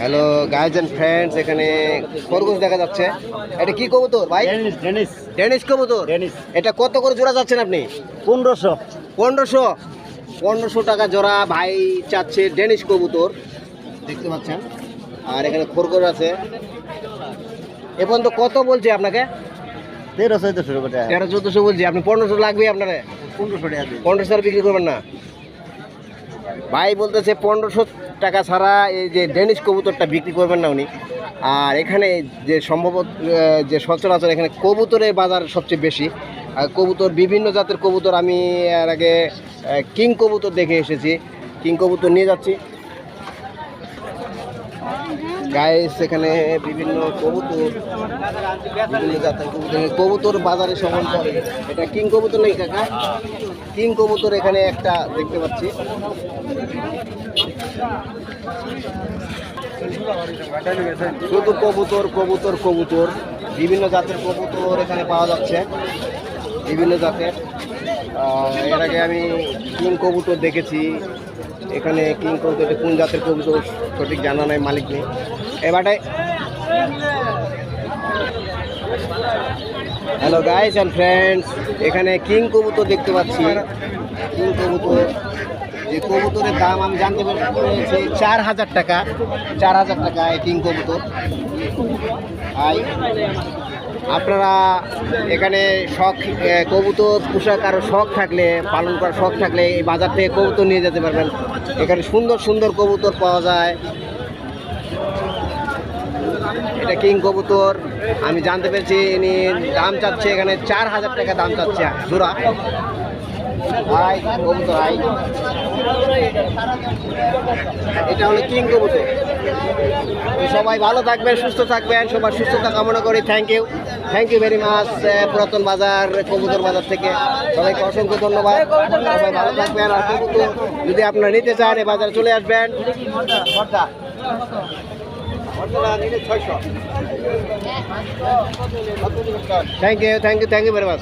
Hello guys and friends, এখানে খরগোশ দেখা যাচ্ছে। এটা কি কবুতর ভাই? ডেনিশ কবুতর। এটা কত করে জোড়া যাচ্ছেন আপনি? 1500 টাকা জোড়া ভাই চাচ্ছে ডেনিশ কবুতর, দেখতে পাচ্ছেন। আর এখানে খরগোশ আছে। এ পর্যন্ত কত বলছে আপনাকে? 1300-1400 বলছি। আপনি 1500 লাগবে আপনার? 1500 বিক্রি করবেন না ভাই? বলতেছে 1500 টাকা ছাড়া এই যে ডেনিশ কবুতরটা বিক্রি করবেন না উনি। আর এখানে যে সম্ভবত যে সচরাচর এখানে কবুতরের বাজার সবচেয়ে বেশি। আর কবুতর বিভিন্ন জাতের কবুতর, আমি এর আগে কিং কবুতর দেখে এসেছি, কিং কবুতর নিয়ে যাচ্ছি গাইস। এখানে বিভিন্ন কবুতর, বিভিন্ন জাতের কবুতর বাজারে সমান করে। এটা কিং কবুতর নেই কাকা? কিং কবুতর এখানে একটা দেখতে পাচ্ছি। শুধু কবুতর কবুতর কবুতর, বিভিন্ন জাতের কবুতর এখানে পাওয়া যাচ্ছে, বিভিন্ন জাতের। এর আগে আমি কিং কবুতর দেখেছি। এখানে কিং কবুতর কোন জাতের কবুতর সঠিক জানা নাই, মালিক নেই। এবারে হ্যালো গাইস অ্যান্ড ফ্রেন্ডস, এখানে কিং কবুতর দেখতে পাচ্ছি। কিং কবুতর, যে কবুতরের দাম আমি জানতে পেরেছি 4000 টাকা। 4000 টাকা এই কিং কবুতর। আপনারা এখানে শখ কবুতর পোষা কারো শখ থাকলে, পালন করার শখ থাকলে এই বাজার থেকে কবুতর নিয়ে যেতে পারবেন। এখানে সুন্দর সুন্দর কবুতর পাওয়া যায়। এটা কিং কবুতর, আমি জানতে পেরেছি ইনি দাম চাচ্ছে এখানে 4000 টাকা দাম চাচ্ছে জোড়া। হাই কবুতর, হাই। এটা হলো কিং কবুতর। সবাই ভালো থাকবেন, সুস্থ থাকবেন, সবার সুস্থতা কামনা করি। Thank you very much. পুরাতন বাজার কবুতর বাজার থেকে সবাইকে অসংখ্য ধন্যবাদ। সবাই ভালো থাকবেন। আর কবুতর যদি আপনারা নিতে চান এই বাজারে চলে আসবেন। Thank you very much.